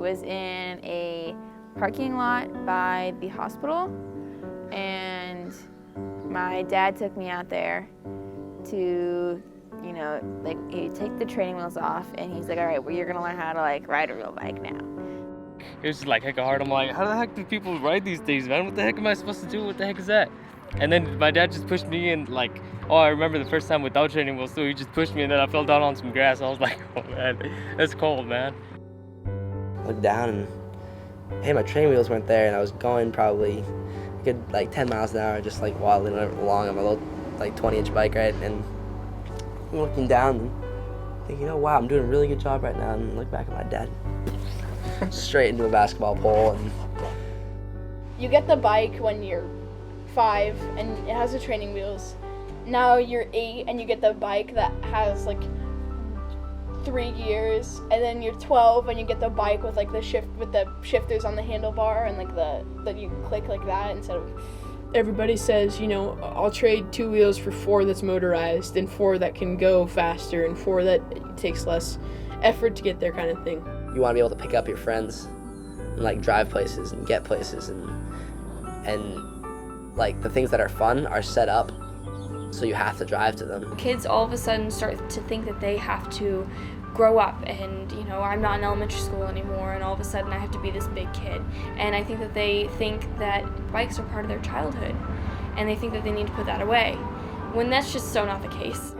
was in a parking lot by the hospital, and my dad took me out there to, you know, like, he'd take the training wheels off, and he's like, all right, well, you're gonna learn how to, like, ride a real bike now. It was just like hecka hard. I'm like, how the heck do people ride these days, man? What the heck am I supposed to do? What the heck is that? And then my dad just pushed me in, like, oh, I remember the first time without training wheels, so he just pushed me, and then I fell down on some grass. I was like, oh man, that's cold, man. I looked down and, hey, my training wheels weren't there, and I was going probably a good, like, 10 miles an hour, just like waddling along on my little, like, 20-inch bike, right? And I'm looking down and thinking, oh wow, I'm doing a really good job right now, and look back at my dad. Straight into a basketball pole. And you get the bike when you're 5 and it has the training wheels. Now you're 8 and you get the bike that has like 3 gears, and then you're 12 and you get the bike with like the shifters on the handlebar and like that you click like that instead of. Everybody says, you know, I'll trade 2 wheels for 4 that's motorized and 4 that can go faster and 4 that takes less effort to get there, kind of thing. You want to be able to pick up your friends and like drive places and get places, and like the things that are fun are set up so you have to drive to them. Kids all of a sudden start to think that they have to grow up, and you know, I'm not in elementary school anymore, and all of a sudden I have to be this big kid. And I think that they think that bikes are part of their childhood, and they think that they need to put that away, when that's just so not the case.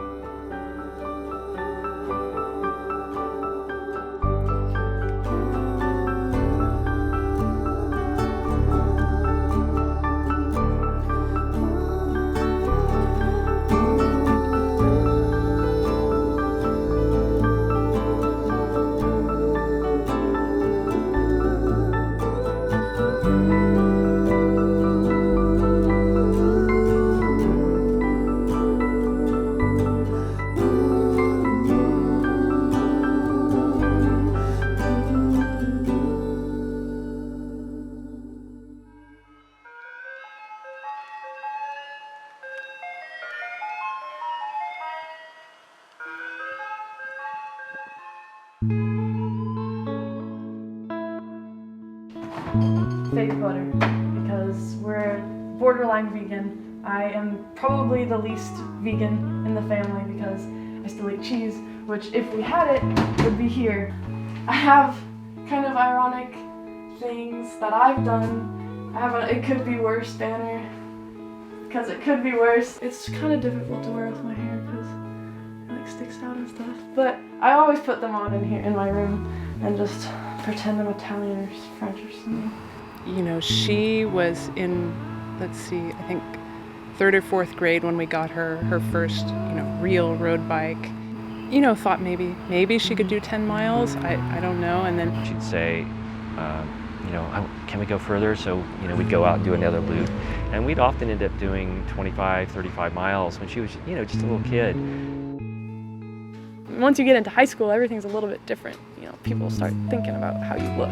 Fake butter, because we're borderline vegan. I am probably the least vegan in the family because I still eat cheese, which if we had it, would be here. I have kind of ironic things that I've done. I have a "it could be worse" banner, because it could be worse. It's kind of difficult to wear with my hair because it like sticks out and stuff. But I always put them on in here in my room and just pretend I'm Italian or French or something. You know, she was in, let's see, I think 3rd or 4th grade when we got her first, you know, real road bike. You know, thought maybe she could do 10 miles. I don't know. And then she'd say, you know, can we go further? So, you know, we'd go out and do another loop. And we'd often end up doing 25, 35 miles when she was, you know, just a little kid. Once you get into high school, everything's a little bit different. You know, people start thinking about how you look,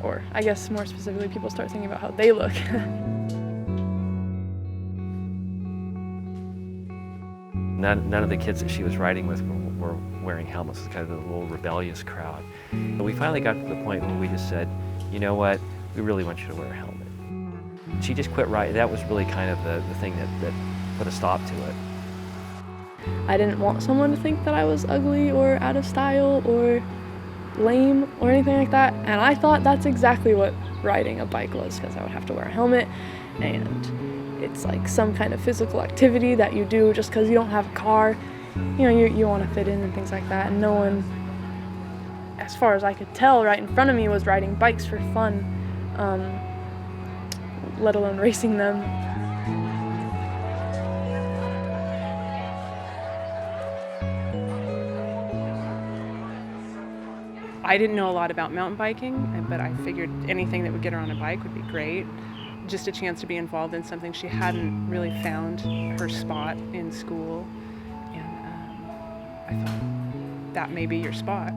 or I guess more specifically, people start thinking about how they look. None of the kids that she was riding with were wearing helmets. It was kind of the little rebellious crowd. But we finally got to the point where we just said, you know what, we really want you to wear a helmet. She just quit riding. That was really kind of the thing that put a stop to it. I didn't want someone to think that I was ugly or out of style or lame or anything like that, and I thought that's exactly what riding a bike was, because I would have to wear a helmet, and it's like some kind of physical activity that you do just because you don't have a car. You know, you want to fit in and things like that, and no one, as far as I could tell, right in front of me was riding bikes for fun, let alone racing them. I didn't know a lot about mountain biking, but I figured anything that would get her on a bike would be great. Just a chance to be involved in something she hadn't really found her spot in school, and I thought that may be your spot.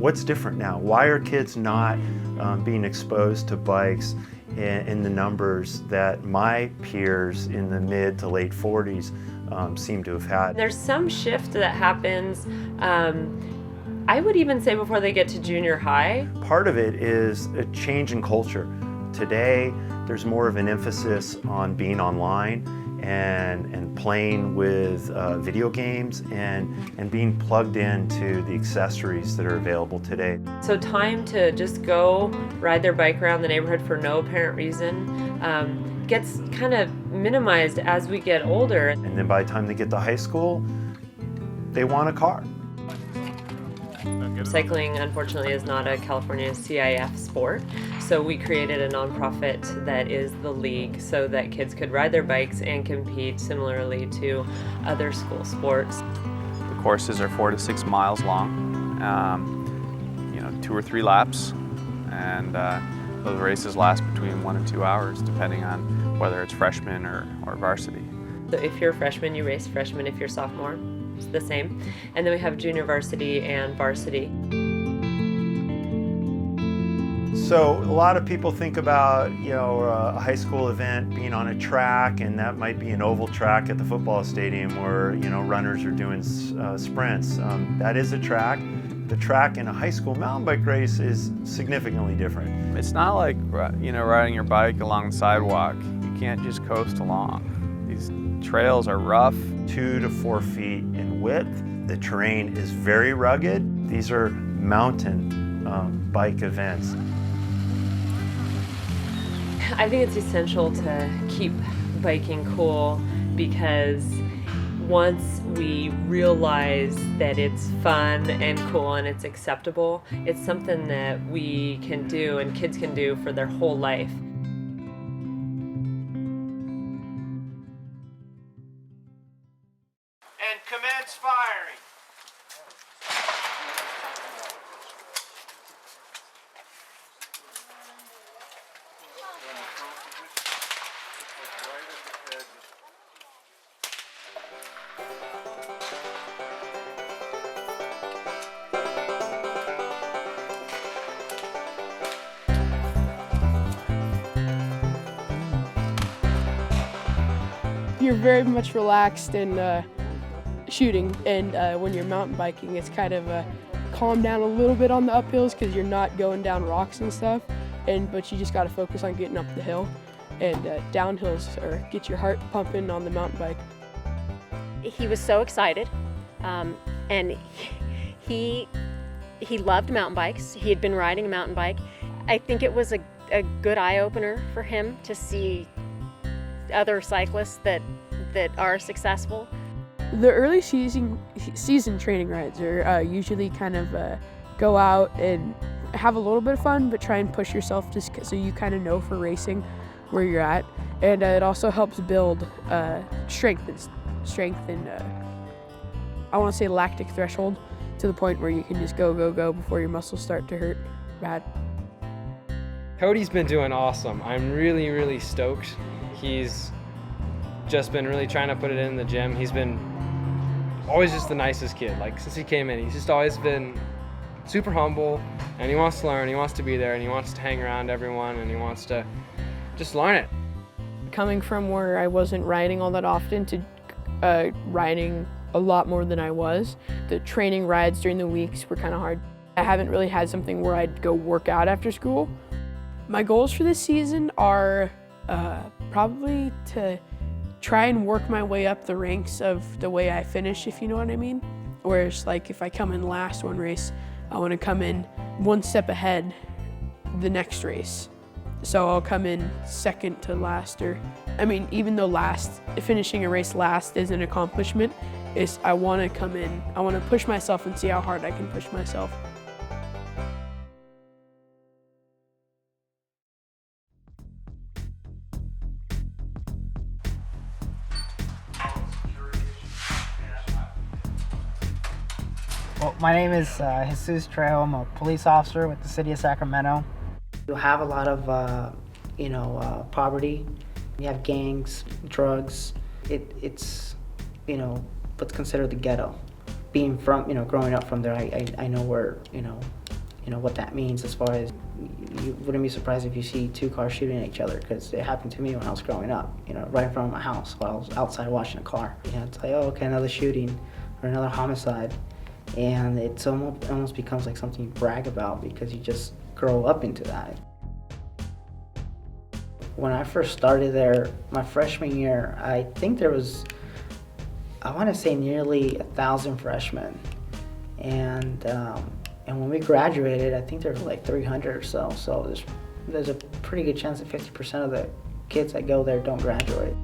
what's different now? Why are kids not being exposed to bikes in the numbers that my peers in the mid to late 40s seem to have had? There's some shift that happens, I would even say before they get to junior high. Part of it is a change in culture. Today, there's more of an emphasis on being online and playing with video games and being plugged into the accessories that are available today. So time to just go ride their bike around the neighborhood for no apparent reason gets kind of minimized as we get older. And then by the time they get to high school, they want a car. Cycling, unfortunately, is not a California CIF sport, so we created a nonprofit that is the league so that kids could ride their bikes and compete similarly to other school sports. The courses are 4 to 6 miles long, 2 or 3 laps, and those races last between 1 and 2 hours, depending on whether it's freshman or varsity. So if you're a freshman, you race freshman. If you're sophomore, it's the same. And then we have junior varsity and varsity. So a lot of people think about, a high school event being on a track, and that might be an oval track at the football stadium where, runners are doing sprints. That is a track. The track in a high school mountain bike race is significantly different. It's not like, riding your bike along the sidewalk. You can't just coast along. These trails are rough. 2 to 4 feet in width. The terrain is very rugged. These are mountain bike events. I think it's essential to keep biking cool because once we realize that it's fun and cool and it's acceptable, it's something that we can do and kids can do for their whole life. And commence firing. You're very much relaxed and shooting, and when you're mountain biking, it's kind of calm down a little bit on the uphills because you're not going down rocks and stuff, but you just got to focus on getting up the hill, and downhills or get your heart pumping on the mountain bike. He was so excited, and he loved mountain bikes. He had been riding a mountain bike. I think it was a good eye-opener for him to see other cyclists that are successful. The early season training rides are usually kind of go out and have a little bit of fun, but try and push yourself just so you kind of know for racing where you're at, and it also helps build strength and I want to say lactic threshold to the point where you can just go before your muscles start to hurt bad. Cody's been doing awesome. I'm really, really stoked. He's just been really trying to put it in the gym. He's been always just the nicest kid. Like since he came in, he's just always been super humble, and he wants to learn, he wants to be there, and he wants to hang around everyone, and he wants to just learn it. Coming from where I wasn't riding all that often to riding a lot more than I was, the training rides during the weeks were kind of hard. I haven't really had something where I'd go work out after school. My goals for this season are probably to try and work my way up the ranks of the way I finish, if you know what I mean. Whereas like if I come in last one race, I want to come in one step ahead the next race. So I'll come in second to last, or even though finishing a race last is an accomplishment, I want to come in, I want to push myself and see how hard I can push myself. Well, my name is Jesus Trejo. I'm a police officer with the city of Sacramento. You have a lot of, poverty. You have gangs, drugs. It's what's considered the ghetto. Being from, growing up from there, I know where, what that means as far as you wouldn't be surprised if you see two cars shooting at each other, because it happened to me when I was growing up, right in front of my house while I was outside washing a car. It's like, oh, okay, another shooting or another homicide. And it almost becomes like something you brag about because you just grow up into that. When I first started there, my freshman year, I think there was, I want to say nearly 1,000 freshmen. And when we graduated, I think there were like 300 or so. So there's a pretty good chance that 50% of the kids that go there don't graduate.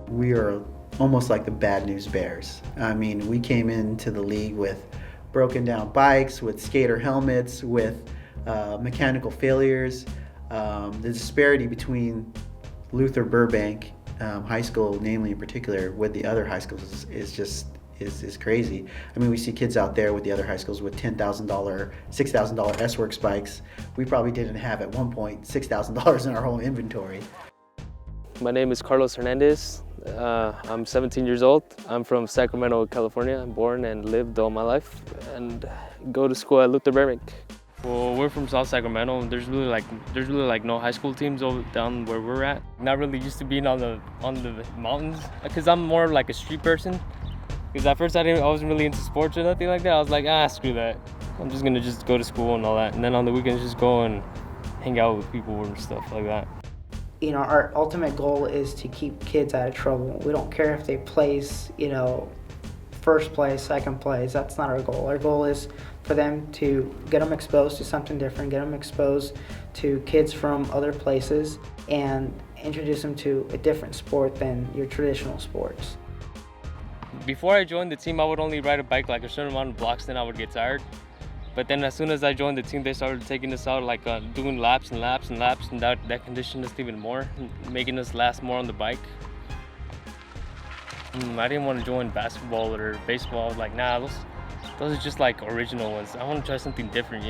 We are almost like the bad news bears. I mean, we came into the league with broken down bikes, with skater helmets, with mechanical failures. The disparity between Luther Burbank High School, namely in particular, with the other high schools is crazy. I mean, we see kids out there with the other high schools with $10,000, $6,000 S-Works bikes. We probably didn't have at one point $6,000 in our whole inventory. My name is Carlos Hernandez. I'm 17 years old. I'm from Sacramento, California. I'm born and lived all my life and go to school at Luther Burbank. Well, we're from South Sacramento. There's really like no high school teams over down where we're at. Not really used to being on the mountains because I'm more like a street person. Because at first I wasn't really into sports or nothing like that. I was like, screw that. I'm just gonna go to school and all that. And then on the weekends just go and hang out with people and stuff like that. Our ultimate goal is to keep kids out of trouble. We don't care if they place, first place, second place. That's not our goal. Our goal is for them to get them exposed to something different, get them exposed to kids from other places, and introduce them to a different sport than your traditional sports. Before I joined the team, I would only ride a bike like a certain amount of blocks, then I would get tired. But then as soon as I joined the team, they started taking us out, like doing laps and laps and laps, and that conditioned us even more, making us last more on the bike. I didn't want to join basketball or baseball. I was like, nah, those are just like original ones. I want to try something different,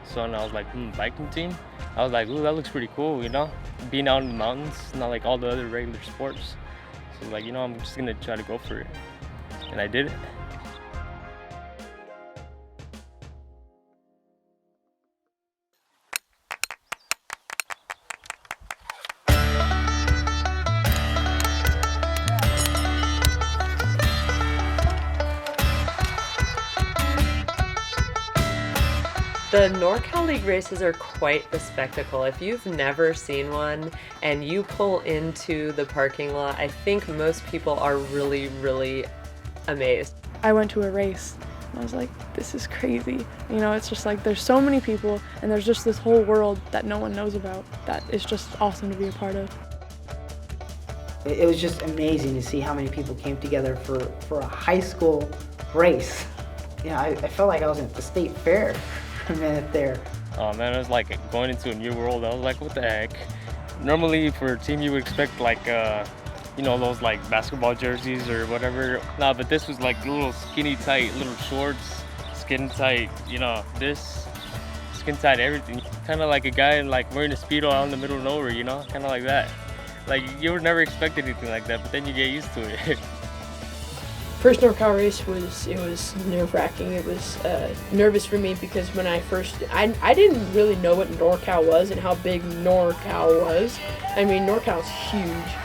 So and I was like, biking team? I was like, ooh, that looks pretty cool, Being out in the mountains, not like all the other regular sports. So like, I'm just gonna try to go for it. And I did it. The NorCal League races are quite the spectacle. If you've never seen one and you pull into the parking lot, I think most people are really, really amazed. I went to a race and I was like, this is crazy. It's just like there's so many people and there's just this whole world that no one knows about that is just awesome to be a part of. It was just amazing to see how many people came together for a high school race. I felt like I was at the state fair for a minute there. Oh man, it was like going into a new world. I was like, what the heck? Normally for a team you would expect like those like basketball jerseys or whatever. Nah, but this was like little skinny tight, little shorts, skin tight, this, skin tight everything. Kind of like a guy like wearing a Speedo out in the middle of nowhere, kind of like that. Like you would never expect anything like that, but then you get used to it. First NorCal race was nerve-wracking. It was nervous for me because when I didn't really know what NorCal was and how big NorCal was. I mean, NorCal's huge.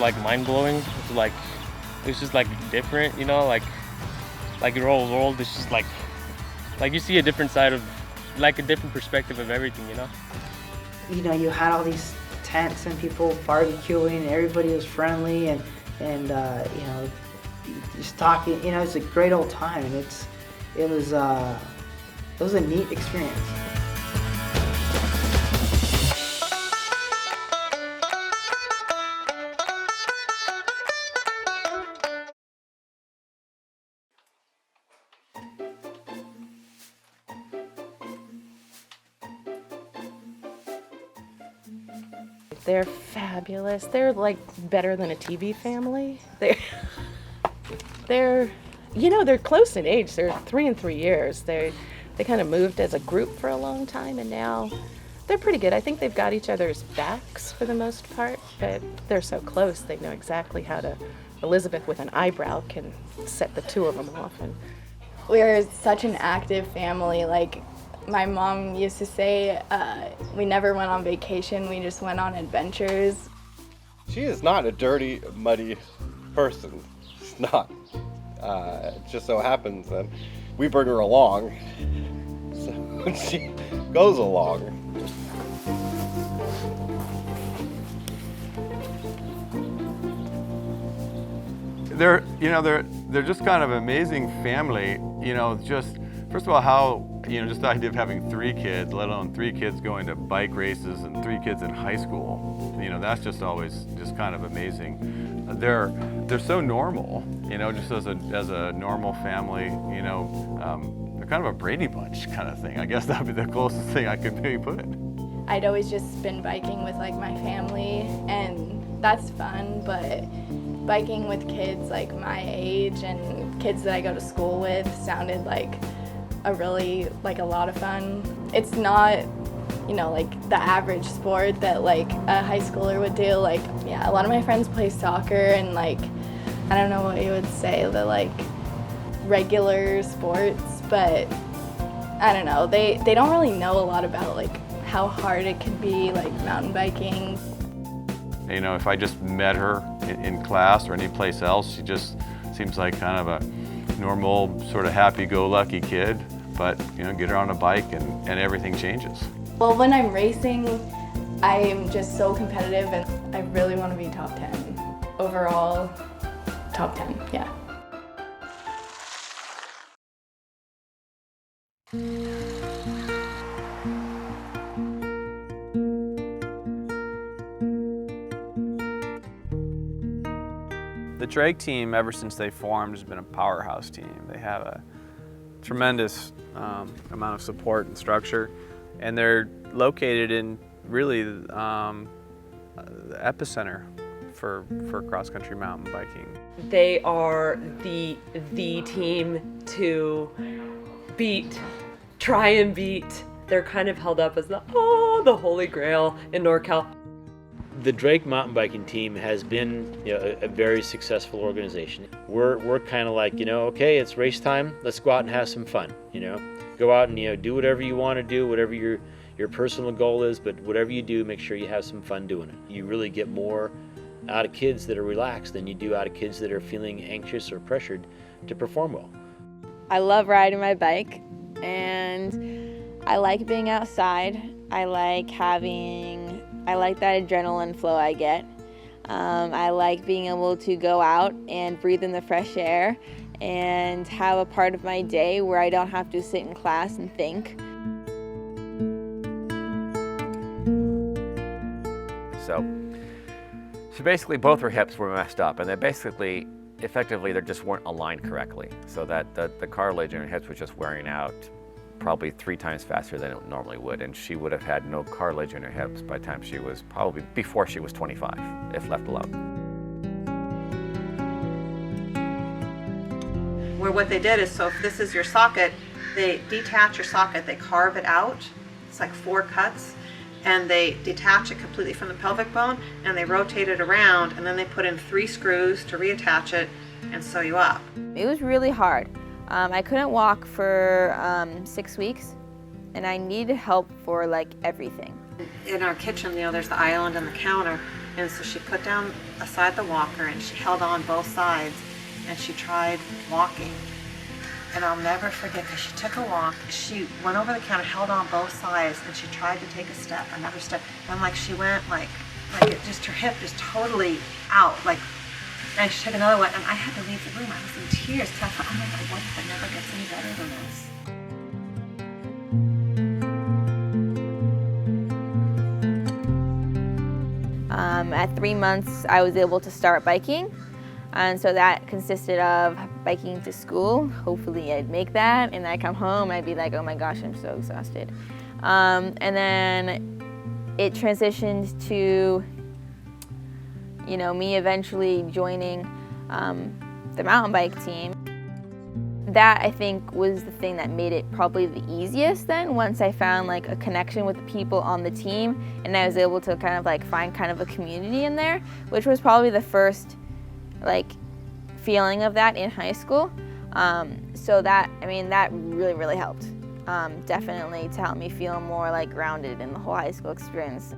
like mind-blowing. It's just like different, you know, like your whole world is just like you see a different side of, like a different perspective of everything, you know? You know, you had all these tents and people barbecuing and everybody was friendly and you know, just talking, you know, it's a great old time, and it was a neat experience. They're fabulous. They're like better than a TV family. They're you know, they're close in age. They're 3 and 3 years. They kind of moved as a group for a long time, and now they're pretty good. I think they've got each other's backs for the most part, but they're so close. They know exactly how to. Elizabeth with an eyebrow can set the two of them off. And we're such an active family. Like, my mom used to say, we never went on vacation, we just went on adventures. She is not a dirty, muddy person. She's not. It just so happens that we bring her along, so she goes along. They're just kind of an amazing family. You know, just first of all, how, you know, just the idea of having 3 kids, let alone 3 kids going to bike races and 3 kids in high school. You know, that's just always just kind of amazing. They're so normal, you know, just as a normal family. You know, they're kind of a Brady Bunch kind of thing. I guess that would be the closest thing I could maybe put it. I'd always just been biking with like my family, and that's fun, but biking with kids like my age and kids that I go to school with sounded like a lot of fun. It's not, you know, like the average sport that like a high schooler would do. Like, yeah, a lot of my friends play soccer and like, I don't know what you would say, the like regular sports, but I don't know, they don't really know a lot about like how hard it could be, like mountain biking. You know, if I just met her in class or any place else, she just seems like kind of a normal, sort of happy-go-lucky kid. But, you know, get her on a bike and everything changes. Well, when I'm racing, I'm just so competitive, and I really want to be top 10. Overall, top 10, yeah. The drag team, ever since they formed, has been a powerhouse team. They have a tremendous amount of support and structure, and they're located in really the epicenter for cross-country mountain biking. They are the team to try and beat. They're kind of held up as the holy grail in NorCal. The Drake mountain biking team has been, you know, a very successful organization. We're kind of like, you know, okay, it's race time. Let's go out and have some fun. You know, go out and, you know, do whatever you want to do, whatever your personal goal is. But whatever you do, make sure you have some fun doing it. You really get more out of kids that are relaxed than you do out of kids that are feeling anxious or pressured to perform well. I love riding my bike, and I like being outside. I like that adrenaline flow I get. I like being able to go out and breathe in the fresh air and have a part of my day where I don't have to sit in class and think. So basically both her hips were messed up, and effectively they just weren't aligned correctly. So that the cartilage in her hips was just wearing out probably 3 times faster than it normally would, and she would have had no cartilage in her hips by the time she was probably before she was 25, if left alone. Where what they did is, so if this is your socket, they detach your socket, they carve it out. It's like 4 cuts, and they detach it completely from the pelvic bone, and they rotate it around, and then they put in 3 screws to reattach it and sew you up. It was really hard. I couldn't walk for 6 weeks, and I needed help for like everything. In our kitchen, you know, there's the island and the counter, And so she put down aside the walker and she held on both sides and she tried walking. And I'll never forget, because she took a walk, she went over the counter, held on both sides, and she tried to take a step, another step, and like she went like it just, her hip just totally out, like, and she took another one, and I had to leave the room. I was in tears, because I thought, oh my God, what if it never gets any better than this? At 3 months, I was able to start biking. And so that consisted of biking to school. Hopefully I'd make that, and I'd come home, I'd be like, oh my gosh, I'm so exhausted. And then it transitioned to, you know, me eventually joining the mountain bike team. That, I think, was the thing that made it probably the easiest then, once I found like a connection with the people on the team, and I was able to kind of like find kind of a community in there, which was probably the first like feeling of that in high school. So that, I mean, that really helped. Definitely to help me feel more like grounded in the whole high school experience.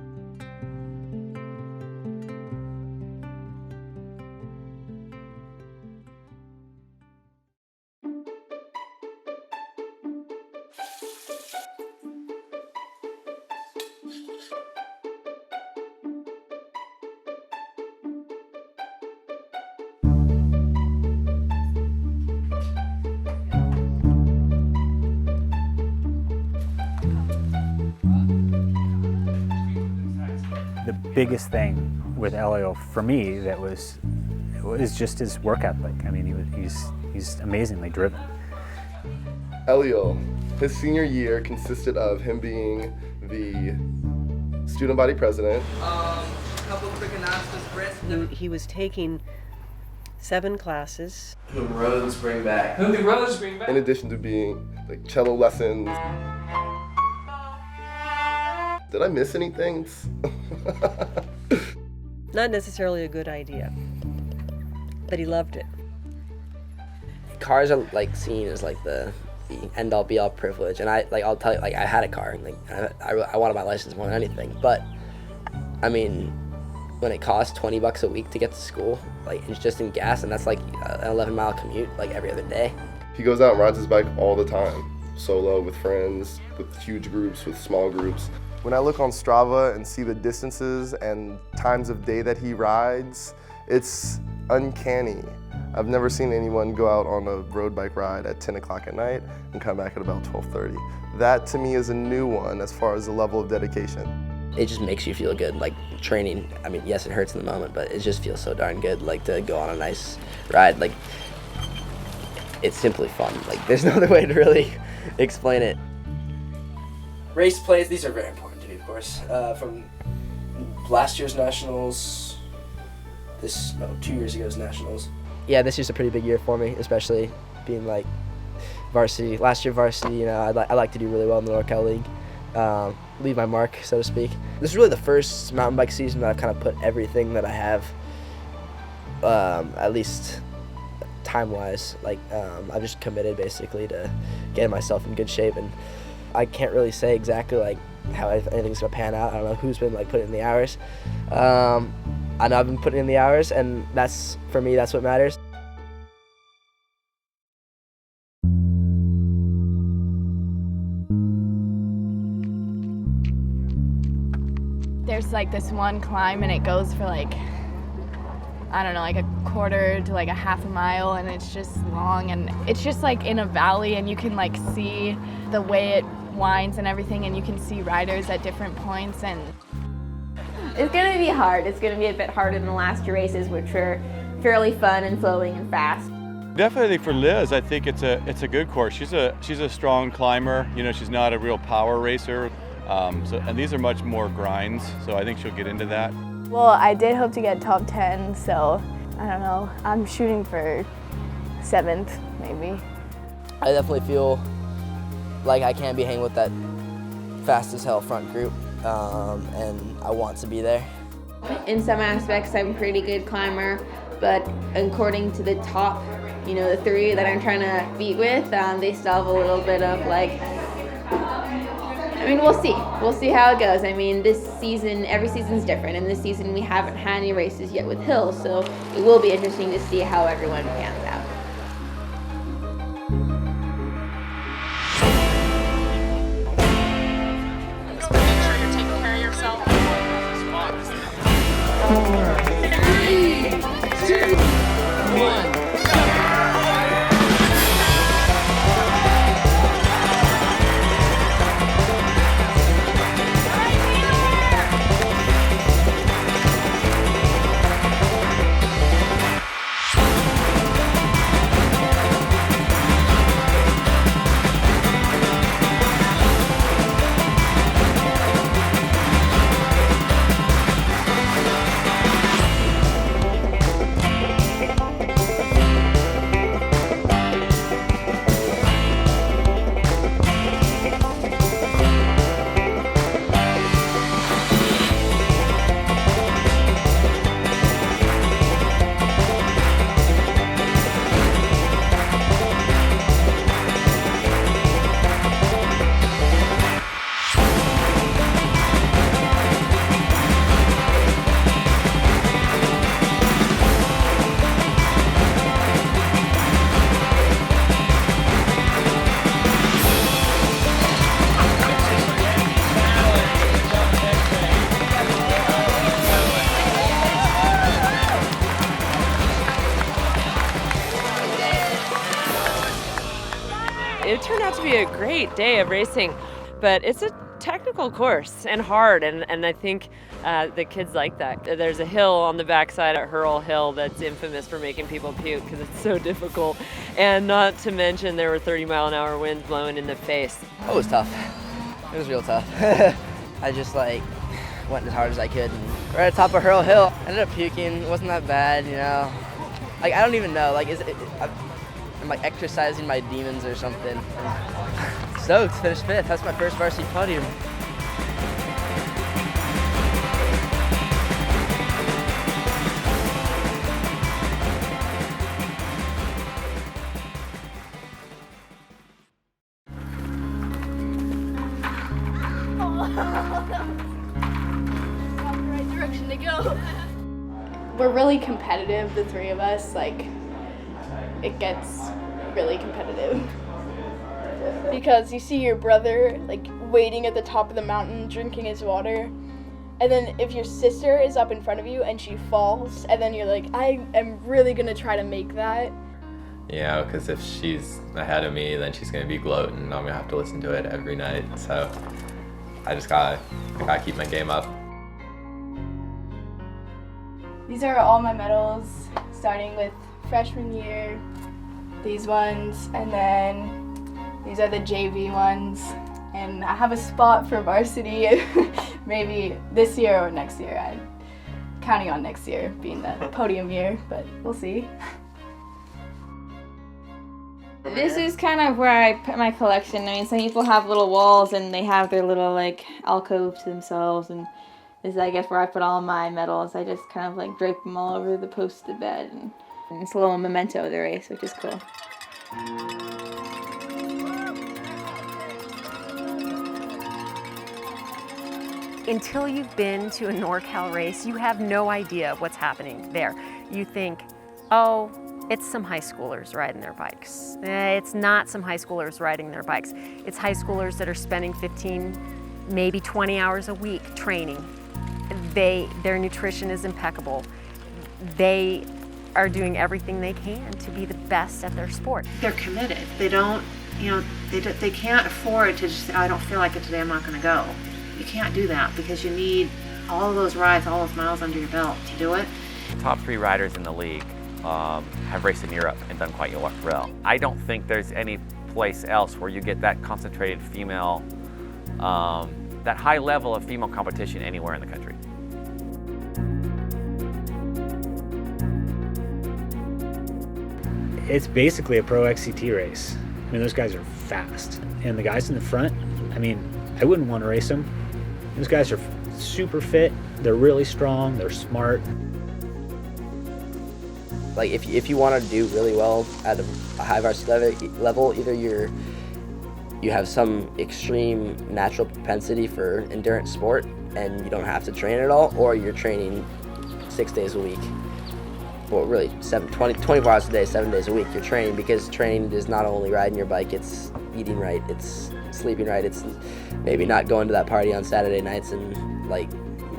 The biggest thing with Elio for me that was just his work ethic. I mean, he's amazingly driven. Elio, his senior year consisted of him being the student body president. Couple quick announcements. He was taking 7 classes. Whom roads bring back. Whom the roads bring back. In addition to being like cello lessons. Did I miss anything? Not necessarily a good idea, but he loved it. Cars are like seen as like the end all be all privilege, and I'll tell you, like, I had a car, and like I wanted my license more than anything, but I mean, when it costs $20 a week to get to school, like it's just in gas, and that's like an 11-mile commute like every other day. He goes out and rides his bike all the time, solo, with friends, with huge groups, with small groups. When I look on Strava and see the distances and times of day that he rides, it's uncanny. I've never seen anyone go out on a road bike ride at 10 o'clock at night and come back at about 12:30. That to me is a new one as far as the level of dedication. It just makes you feel good, like training. I mean, yes, it hurts in the moment, but it just feels so darn good, like to go on a nice ride. Like, it's simply fun. Like, there's no other way to really explain it. Race plays, these are very important to me, of course. From last year's nationals, 2 years ago's nationals. Yeah, this year's a pretty big year for me, especially being like varsity. Last year varsity, you know, I like to do really well in the NorCal League. Leave my mark, so to speak. This is really the first mountain bike season that I've kind of put everything that I have, at least time-wise, like I've just committed basically to getting myself in good shape, and I can't really say exactly like how anything's gonna pan out. I don't know who's been like putting in the hours. I know I've been putting in the hours, and that's, for me, that's what matters. There's like this one climb, and it goes for like, I don't know, like a quarter to like a half a mile, and it's just long, and it's just like in a valley, and you can like see the way it winds and everything, and you can see riders at different points, and it's gonna be hard. It's gonna be a bit harder than the last 2 races, which were fairly fun and flowing and fast. Definitely for Liz, I think it's a good course. She's a strong climber. You know, she's not a real power racer. And these are much more grinds, so I think she'll get into that. well, I did hope to get top 10, so I don't know. I'm shooting for 7th, maybe. I definitely feel like I can be hanging with that fast as hell front group, and I want to be there. In some aspects, I'm a pretty good climber, but according to the top, you know, the 3 that I'm trying to beat with, they still have a little bit of like, I mean, we'll see. We'll see how it goes. I mean, this season, every season's different, and this season we haven't had any races yet with hills, so it will be interesting to see how everyone pans out. Just make sure you're taking care of yourself. 3, 2, 1. It turned out to be a great day of racing, but it's a technical course and hard, and I think the kids like that. There's a hill on the backside at Hurl Hill that's infamous for making people puke because it's so difficult, and not to mention there were 30-mile-an-hour winds blowing in the face. Oh, it was tough. It was real tough. I just went as hard as I could, and right at the top of Hurl Hill. I ended up puking. It wasn't that bad, I don't even know. I'm exercising my demons or something. Stoked, finished 5th. That's my first varsity podium. Not the right direction to go. We're really competitive, the three of us. It gets really competitive. Because you see your brother waiting at the top of the mountain drinking his water, and then if your sister is up in front of you and she falls, and then you're like, I am really gonna try to make that. Because if she's ahead of me, then she's gonna be gloating and I'm gonna have to listen to it every night. So I just gotta keep my game up. These are all my medals, starting with freshman year, these ones, and then these are the JV ones, and I have a spot for varsity maybe this year or next year. I'm counting on next year being the podium year, but we'll see. This is kind of where I put my collection. I mean, some people have little walls and they have their little alcove to themselves, and this is, I guess, where I put all my medals. I just kind of drape them all over the post of the bed, and it's a little memento of the race, which is cool. Until you've been to a NorCal race, you have no idea what's happening there. You think, oh, it's some high schoolers riding their bikes. It's not some high schoolers riding their bikes. It's high schoolers that are spending 15, maybe 20 hours a week training. Their nutrition is impeccable. They are doing everything they can to be the best at their sport. They're committed. They don't, they can't afford to just say, I don't feel like it today, I'm not gonna go. You can't do that because you need all of those rides, all those miles under your belt to do it. The top 3 riders in the league have raced in Europe and done quite well. I don't think there's any place else where you get that concentrated female, that high level of female competition anywhere in the country. It's basically a pro XCT race. I mean, those guys are fast. And the guys in the front, I mean, I wouldn't want to race them. Those guys are super fit, they're really strong, they're smart. If you want to do really well at a high varsity level, either you're you have some extreme natural propensity for endurance sport and you don't have to train at all, or you're training 6 days a week. Well, really 24 hours a day, 7 days a week. You're training, because training is not only riding your bike, it's eating right, it's sleeping right, it's maybe not going to that party on Saturday nights and like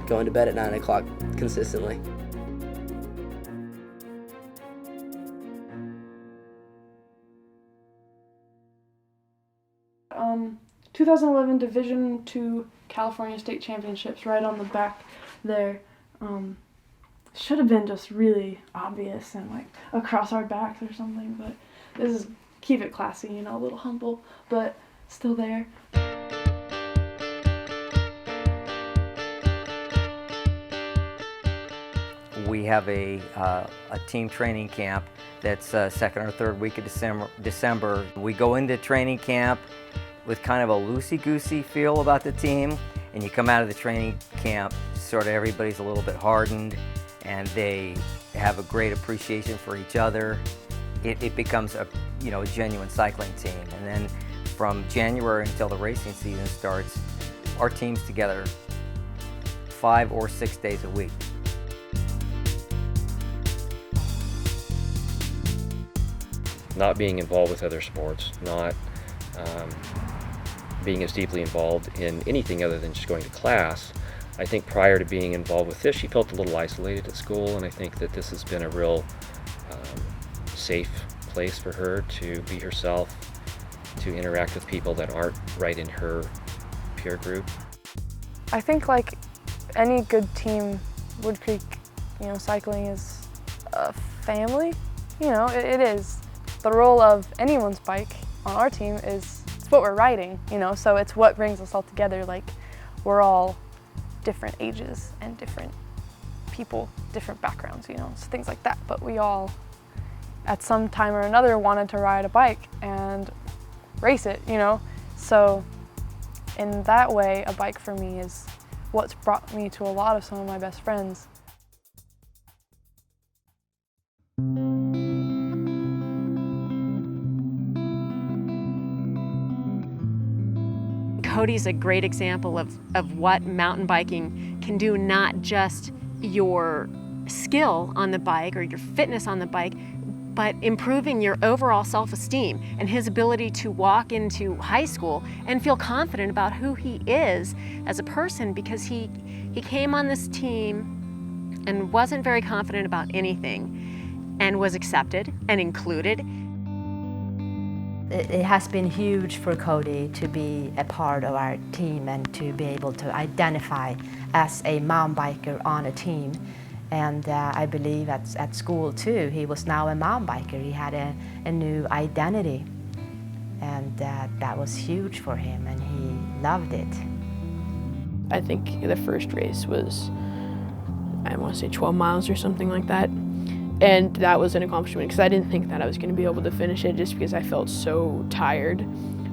going to bed at 9 o'clock consistently. Um, 2011 Division II California State Championships, right on the back there. Should have been just really obvious and like across our backs or something, but this is, keep it classy, you know, a little humble, but still there. We have a team training camp that's second or third week of December. We go into training camp with kind of a loosey-goosey feel about the team, and you come out of the training camp, sort of everybody's a little bit hardened, and they have a great appreciation for each other. It becomes a genuine cycling team. And then from January until the racing season starts, our team's together 5 or 6 days a week. Not being involved with other sports, not being as deeply involved in anything other than just going to class. I think prior to being involved with this, she felt a little isolated at school, and I think that this has been a real safe place for her to be herself, to interact with people that aren't right in her peer group. I think like any good team, Wood Creek, cycling is a family. It is. The role of anyone's bike on our team is, it's what we're riding, so it's what brings us all together. Like, we're all different ages and different people, different backgrounds, so things like that. But we all, at some time or another, wanted to ride a bike and race it, So in that way, a bike for me is what's brought me to a lot of some of my best friends. Cody's a great example of what mountain biking can do, not just your skill on the bike or your fitness on the bike, but improving your overall self-esteem and his ability to walk into high school and feel confident about who he is as a person, because he came on this team and wasn't very confident about anything and was accepted and included. It has been huge for Cody to be a part of our team and to be able to identify as a mountain biker on a team. And I believe at school too, he was now a mountain biker. He had a new identity, and that was huge for him, and he loved it. I think the first race was, I want to say 12 miles or something like that. And that was an accomplishment because I didn't think that I was going to be able to finish it, just because I felt so tired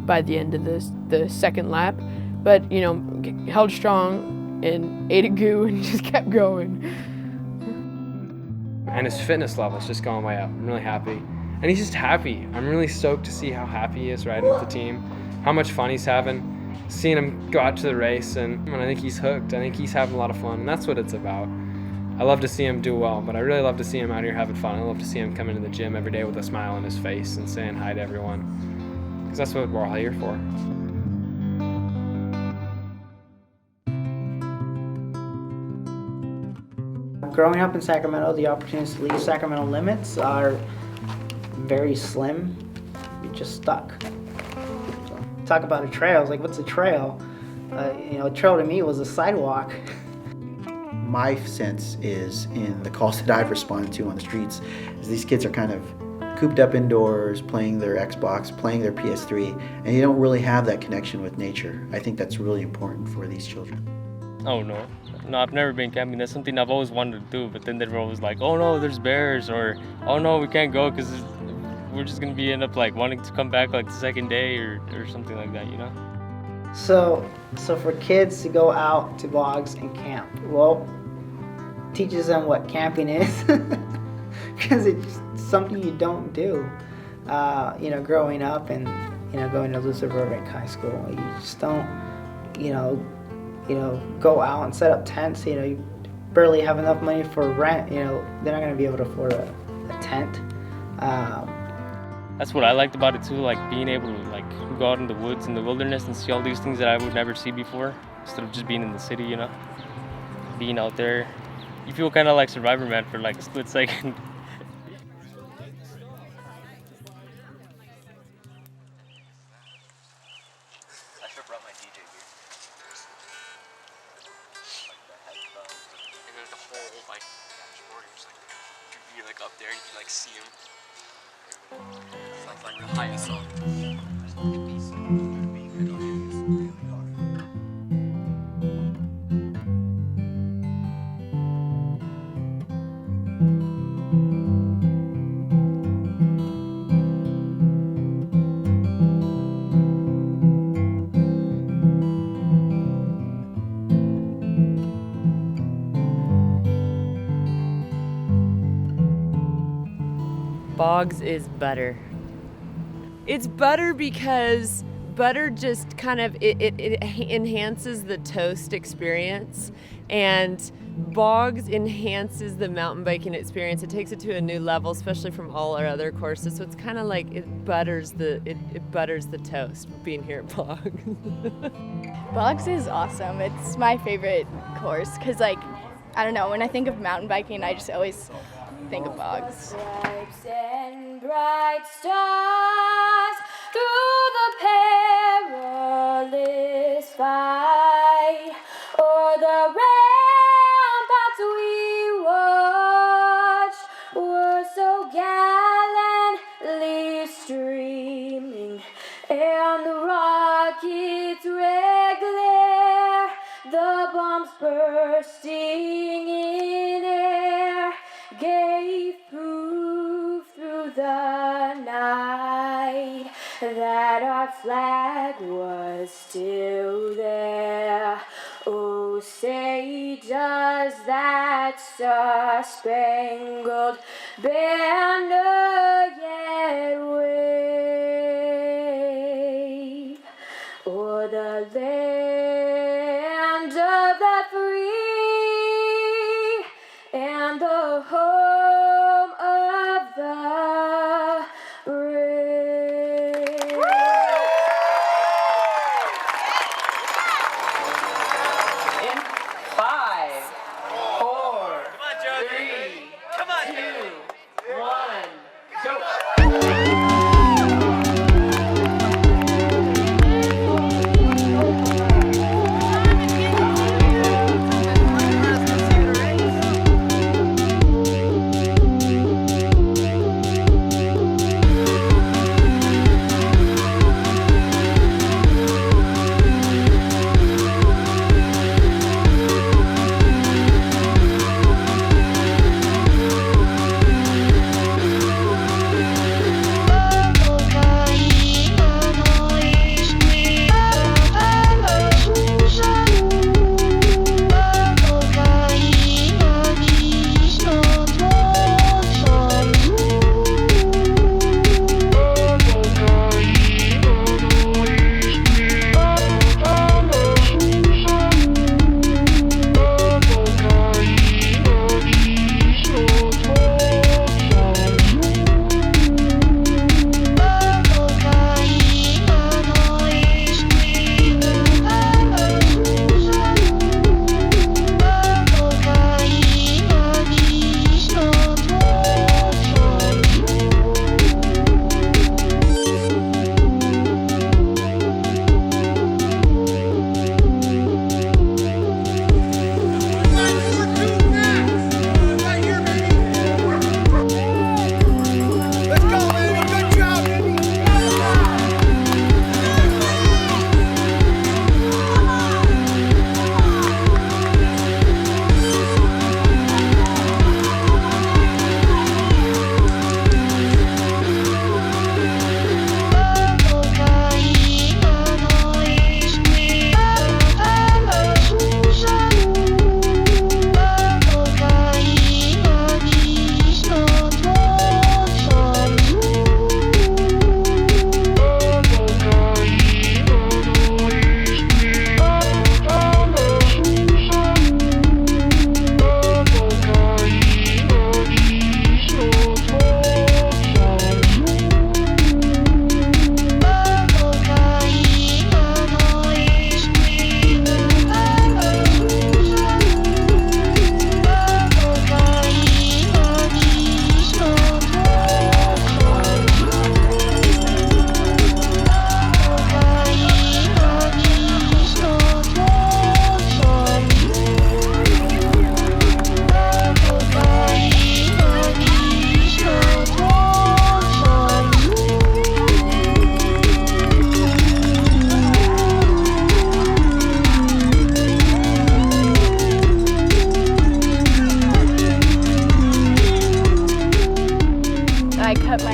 by the end of the second lap. But, held strong and ate a goo and just kept going. And his fitness level is just going way up. I'm really happy. And he's just happy. I'm really stoked to see how happy he is riding with the team, how much fun he's having, seeing him go out to the race, and I think he's hooked. I think he's having a lot of fun, and that's what it's about. I love to see him do well, but I really love to see him out here having fun. I love to see him come into the gym every day with a smile on his face and saying hi to everyone, because that's what we're all here for. Growing up in Sacramento, the opportunities to leave Sacramento limits are very slim. You're just stuck. So, talk about a trail. It's like, what's a trail? A trail to me was a sidewalk. My sense is, in the calls that I've responded to on the streets, is these kids are kind of cooped up indoors, playing their Xbox, playing their PS3, and you don't really have that connection with nature. I think that's really important for these children. Oh no, I've never been camping. That's something I've always wanted to do, but then they were always like, oh no, there's bears, or oh no, we can't go because we're just gonna end up like wanting to come back like the second day or something like that, So for kids to go out to bogs and camp, well, teaches them what camping is, because it's something you don't do, growing up, and going to Singletrack High School. You just don't, go out and set up tents. You barely have enough money for rent. They're not going to be able to afford a tent. That's what I liked about it too, like being able to like go out in the woods and the wilderness and see all these things that I would never see before, instead of just being in the city, being out there. You feel kind of like Survivor Man for like a split second. I should have brought my DJ gear. Like the headphones. And there's the whole like dashboard. You're like up there and you can like see them. Sounds like the highest song. Boggs is butter. It's butter because butter just kind of, it enhances the toast experience, and Boggs enhances the mountain biking experience. It takes it to a new level, especially from all our other courses. So it's kind of like it butters the toast being here at Boggs. Boggs is awesome. It's my favorite course because, I don't know, when I think of mountain biking, I just always think of Boggs. Stripes and bright stars through the perilous fight, o'er the ramparts we watched were so gallantly streaming, and the rockets' red glare, the bombs bursting in air, gave proof through the night that our flag was still there. Oh, say does that star-spangled banner yet wave o'er the land of the free and the home of the brave. In 5, 4, 3, 2, 1, go!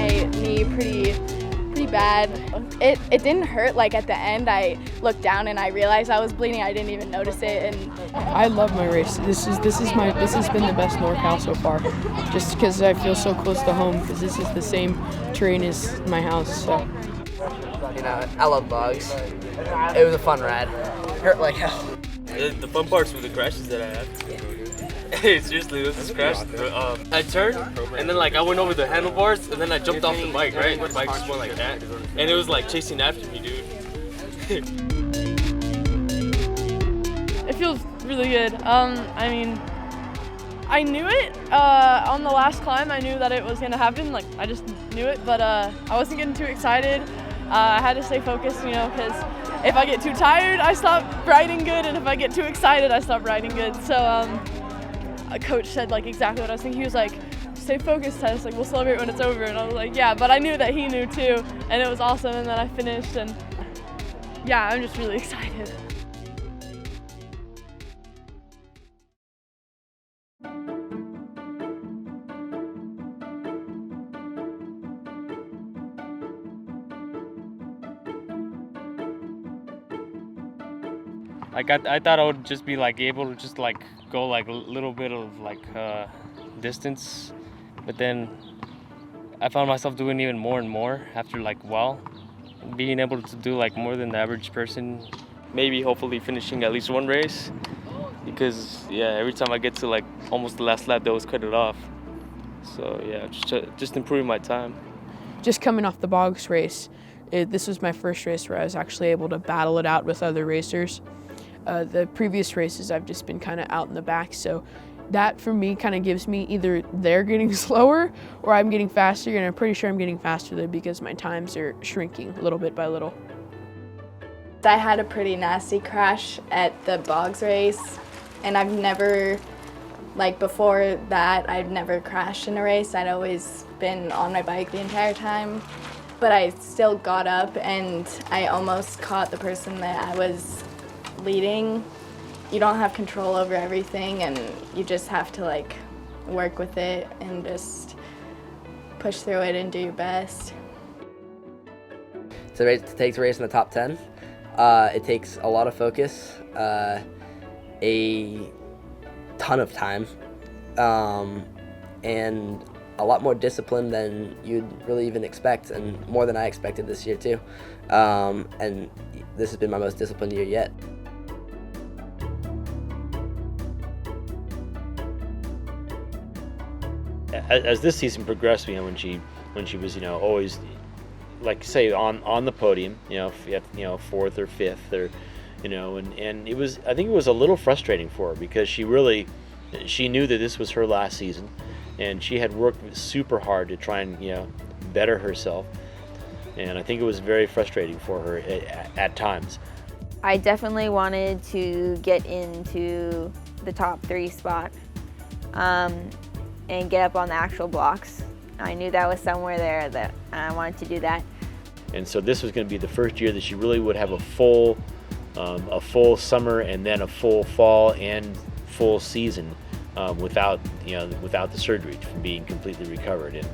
my knee pretty bad. It didn't hurt like at the end. I looked down and I realized I was bleeding. I didn't even notice it. And I love my race. This has been the best NorCal so far, just because I feel so close to home, because this is the same terrain as my house. So. You know, I love bugs. It was a fun ride. Hurt like hell. The fun parts were the crashes that I had. Seriously, this crash. I turned, and then like I went over the handlebars, and then I jumped off the bike, right? The bike just went like that, and it was like chasing after me, dude. It feels really good. I mean, I knew it on the last climb. I knew that it was gonna happen. Like I just knew it, but I wasn't getting too excited. I had to stay focused, you know, because if I get too tired, I stop riding good, and if I get too excited, I stop riding good. So a coach said like exactly what I was thinking. He was like, "Stay focused, Tess. Like we'll celebrate when it's over." And I was like, "Yeah," but I knew that he knew too, and it was awesome. And then I finished, and yeah, I'm just really excited. Like I thought I would just be like able to just like go like a little bit of like distance, but then I found myself doing even more and more after like being able to do like more than the average person. Maybe hopefully finishing at least one race, because yeah, every time I get to like almost the last lap, they always cut it off. So yeah, just improving my time. Just coming off the Bogs race, this was my first race where I was actually able to battle it out with other racers. The previous races I've just been kind of out in the back, so that for me kind of gives me either they're getting slower or I'm getting faster, and I'm pretty sure I'm getting faster there because my times are shrinking little bit by little. I had a pretty nasty crash at the Bogs race, and I've never, like before that, I'd never crashed in a race. I'd always been on my bike the entire time, but I still got up and I almost caught the person that I was leading. You don't have control over everything, and you just have to like work with it and just push through it and do your best. To take the race in the top 10, it takes a lot of focus, a ton of time, and a lot more discipline than you'd really even expect, and more than I expected this year too. And this has been my most disciplined year yet. As this season progressed, you know, when she was, you know, always, like say on the podium, you know, fourth or fifth, or, you know, and it was, I think it was a little frustrating for her because she knew that this was her last season, and she had worked super hard to try and, you know, better herself, and I think it was very frustrating for her at times. I definitely wanted to get into the top 3 spot. And get up on the actual blocks. I knew that was somewhere there that I wanted to do that. And so this was going to be the first year that she really would have a full summer and then a full fall and full season without the surgery, from being completely recovered.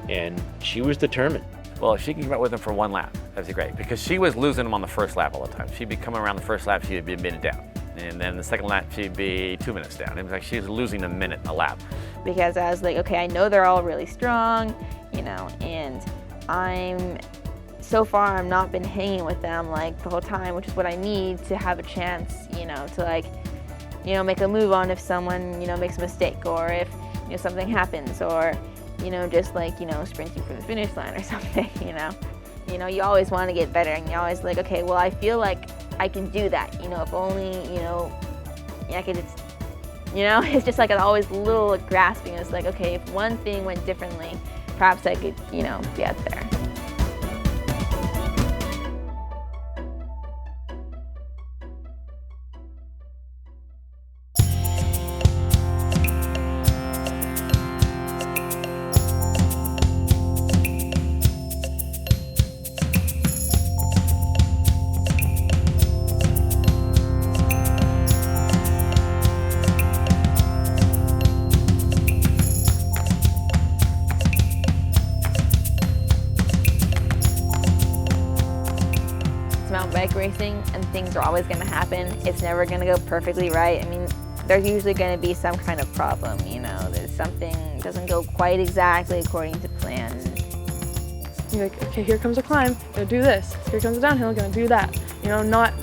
And she was determined. Well, if she can come up with him for one lap, that'd be great, because she was losing him on the first lap all the time. She'd be coming around the first lap, she'd be a minute down. And then the second lap, she'd be 2 minutes down. It was like she was losing a minute a lap. Because I was like, okay, I know they're all really strong, you know, and so far I'm not been hanging with them like the whole time, which is what I need to have a chance, you know, to like, you know, make a move on if someone, you know, makes a mistake, or if, you know, something happens, or, you know, just like, you know, sprinting for the finish line or something, you know. You know, you always want to get better, and you always like, okay, well, I feel like I can do that, you know, if only, you know, I could just, you know, it's just like an always little grasping. It's like, okay, if one thing went differently, perhaps I could, you know, get there. bike racing and things are always going to happen. It's never going to go perfectly right. I mean, there's usually going to be some kind of problem, you know. There's something doesn't go quite exactly according to plan. You're like, okay, here comes a climb, gonna do this. Here comes a downhill, gonna do that. You know, not,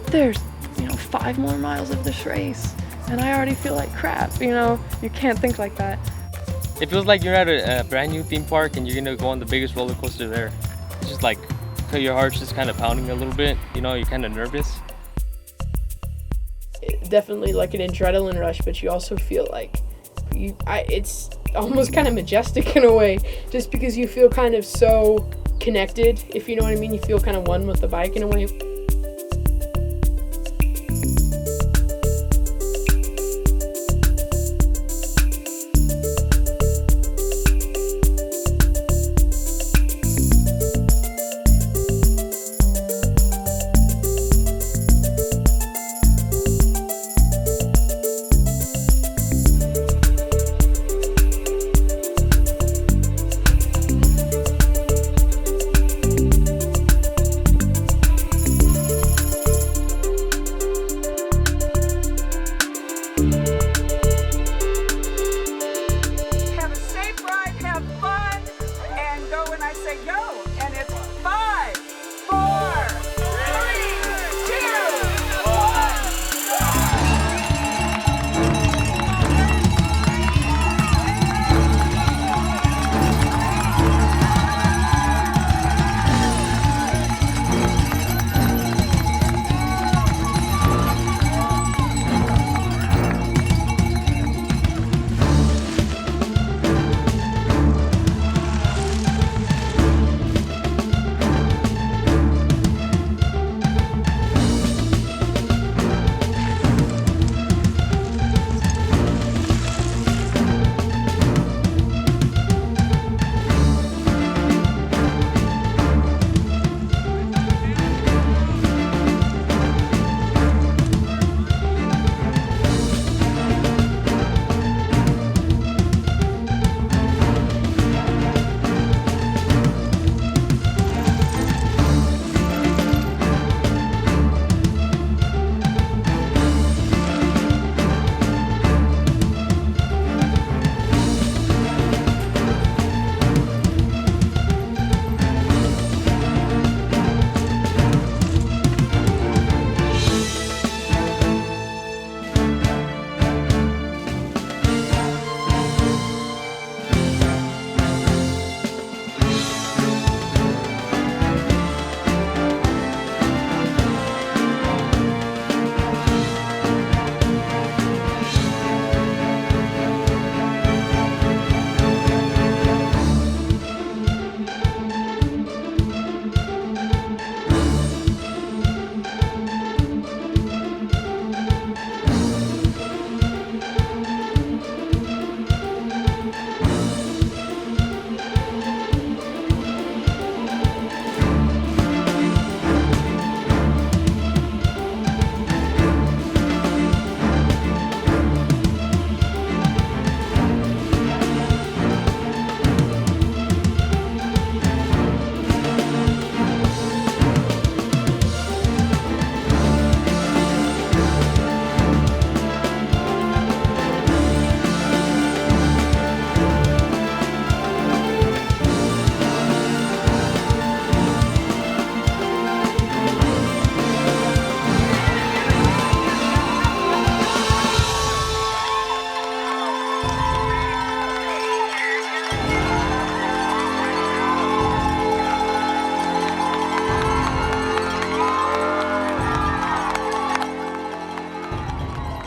there's, 5 more miles of this race and I already feel like crap, you can't think like that. It feels like you're at a brand new theme park and you're gonna go on the biggest roller coaster there. It's just like, your heart's just kind of pounding a little bit, you're kind of nervous. Definitely like an adrenaline rush, but you also feel like it's almost kind of majestic in a way, just because you feel kind of so connected, if you know what I mean. You feel kind of one with the bike in a way.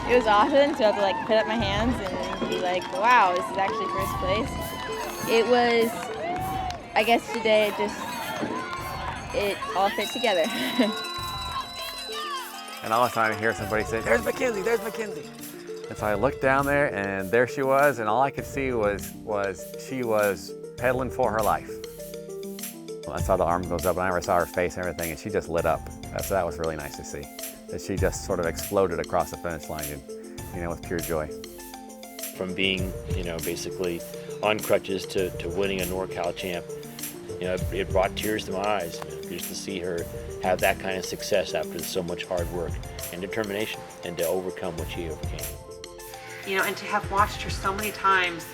It was awesome to have to put up my hands and be like, wow, this is actually first place. It was, I guess today it all fit together. And all of a sudden I hear somebody say, "There's Mackenzie, there's Mackenzie." And so I looked down there and there she was, and all I could see was she was pedaling for her life. I saw the arm goes up and I saw her face and everything, and she just lit up. So that was really nice to see. That she just sort of exploded across the finish line and, with pure joy. From being, basically on crutches to winning a NorCal champ, You know, it brought tears to my eyes just to see her have that kind of success after so much hard work and determination, and to overcome what she overcame. You know, and to have watched her so many times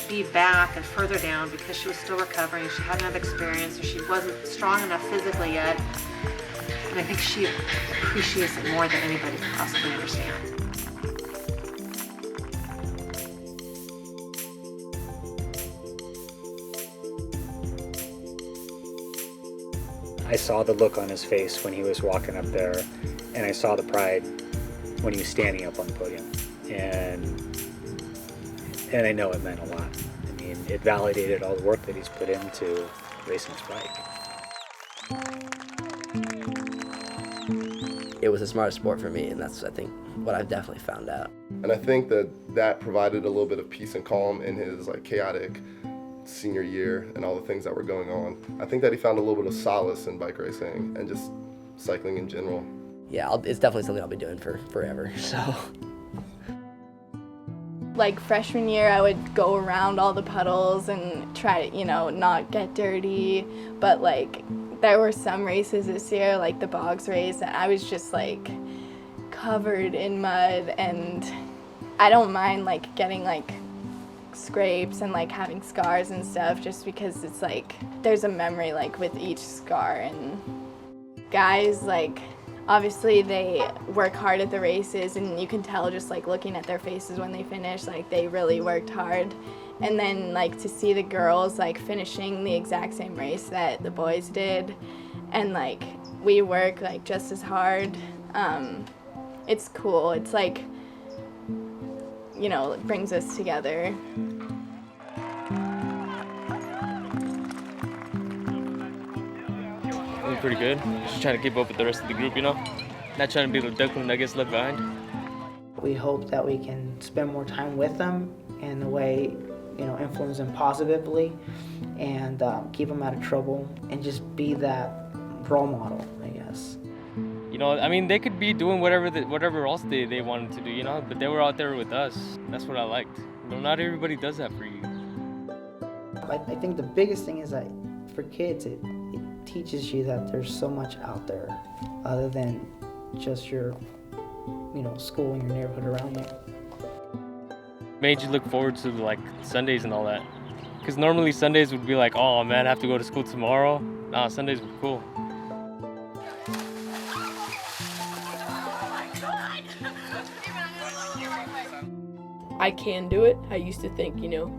be back and further down because she was still recovering, she hadn't had experience, or she wasn't strong enough physically yet. And I think she appreciates it more than anybody can possibly understand. I saw the look on his face when he was walking up there, and I saw the pride when he was standing up on the podium. And I know it meant a lot. I mean, it validated all the work that he's put into racing his bike. It was the smartest sport for me, and that's, I think, what I've definitely found out. And I think that provided a little bit of peace and calm in his chaotic senior year and all the things that were going on. I think that he found a little bit of solace in bike racing and just cycling in general. Yeah, it's definitely something I'll be doing for forever, so. Like freshman year, I would go around all the puddles and try to, not get dirty. But there were some races this year, like the bogs race, and I was just covered in mud. And I don't mind getting scrapes and having scars and stuff, just because it's there's a memory with each scar. And guys obviously they work hard at the races, and you can tell just looking at their faces when they finish, they really worked hard. And then to see the girls finishing the exact same race that the boys did, and we work just as hard. It's cool. It's it brings us together. Pretty good. Just trying to keep up with the rest of the group, Not trying to be the duckling that gets left behind. We hope that we can spend more time with them in a way, influence them positively, and keep them out of trouble, and just be that role model, I guess. I mean, they could be doing whatever else they wanted to do, but they were out there with us. That's what I liked. Not everybody does that for you. I think the biggest thing is that for kids, it teaches you that there's so much out there other than just your, school and your neighborhood around you. Made you look forward to Sundays and all that. Because normally Sundays would be oh man, I have to go to school tomorrow. Nah, Sundays were cool. I can do it. I used to think, you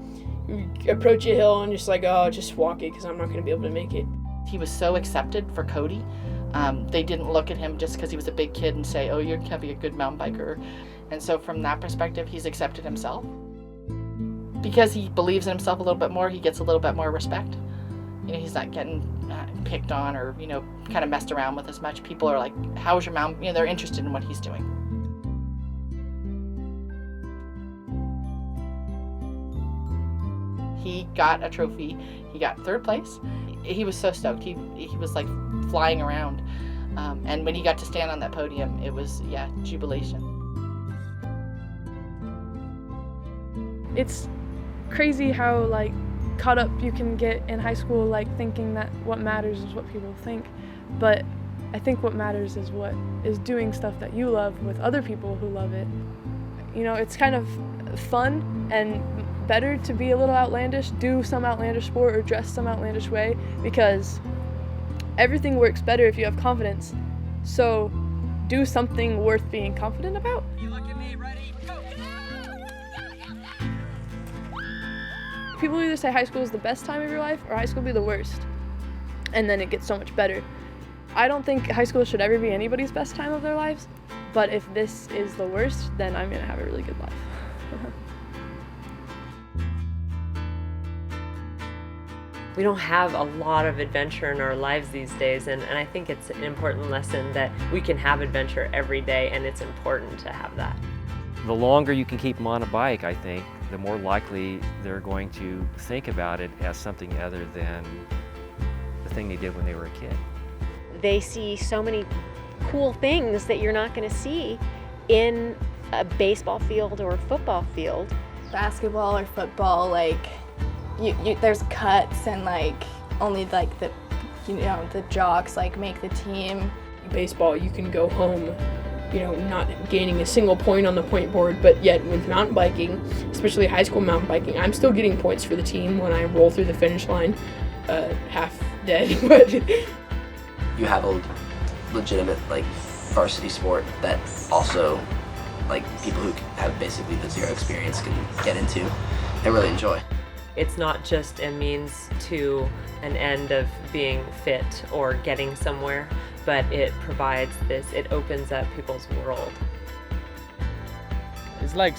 approach a hill and just just walk it because I'm not going to be able to make it. He was so accepted for Cody. They didn't look at him just because he was a big kid and say, oh, you can't be a good mountain biker. And so from that perspective, he's accepted himself. Because he believes in himself a little bit more, he gets a little bit more respect. He's not getting picked on or, kind of messed around with as much. People are like, how is your mountain? They're interested in what he's doing. He got a trophy. He got 3rd place. He was so stoked. He was flying around. And when he got to stand on that podium, it was, jubilation. It's crazy how caught up you can get in high school, thinking that what matters is what people think. But I think what matters is doing stuff that you love with other people who love it. It's kind of fun and better to be a little outlandish, do some outlandish sport or dress some outlandish way, because everything works better if you have confidence. So do something worth being confident about. You look at me, ready, go. People either say high school is the best time of your life or high school will be the worst, and then it gets so much better. I don't think high school should ever be anybody's best time of their lives, but if this is the worst, then I'm gonna have a really good life. We don't have a lot of adventure in our lives these days, and I think it's an important lesson that we can have adventure every day, and it's important to have that. The longer you can keep them on a bike, I think, the more likely they're going to think about it as something other than the thing they did when they were a kid. They see so many cool things that you're not going to see in a baseball field or a football field. Basketball or football, there's cuts and only like the jocks like make the team. Baseball, you can go home, not gaining a single point on the point board, but yet with mountain biking, especially high school mountain biking, I'm still getting points for the team when I roll through the finish line, half dead, but you have a legitimate like varsity sport that also like people who have basically the zero experience can get into and really enjoy. It's not just a means to an end of being fit or getting somewhere, but it provides it opens up people's world. It's like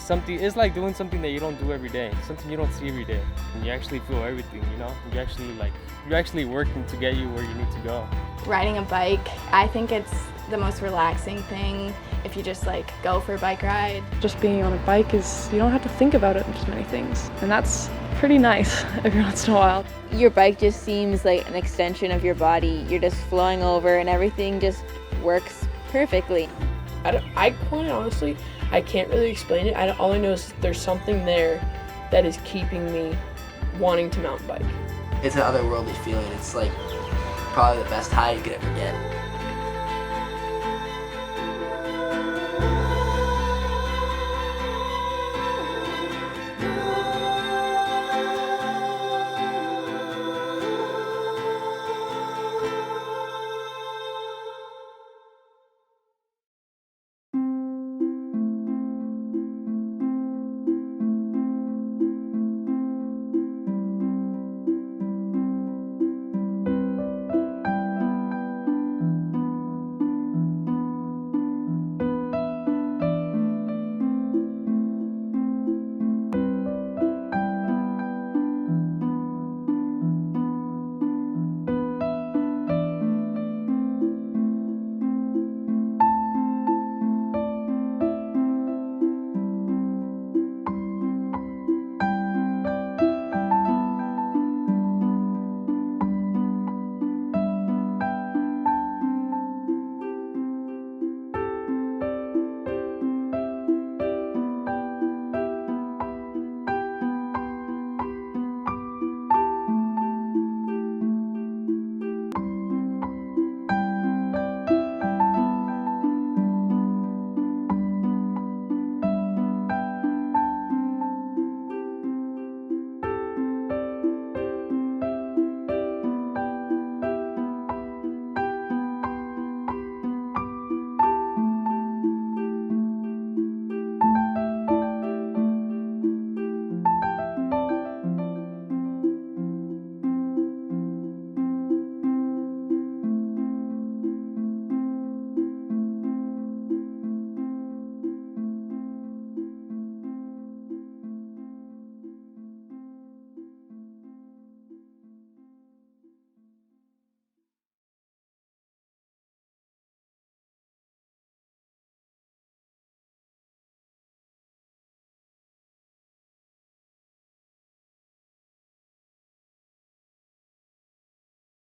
doing something that you don't do every day, something you don't see every day. And you actually feel everything, you're actually working to get you where you need to go. Riding a bike, I think it's the most relaxing thing if you just like go for a bike ride. just being on a bike is, you don't have to think about it just many things. And that's pretty nice every once in a while. Your bike just seems like an extension of your body. You're just flowing over and everything just works perfectly. I quite honestly, I can't really explain it. All I know is there's something there that is keeping me wanting to mountain bike. It's an otherworldly feeling. It's like probably the best high you could ever get.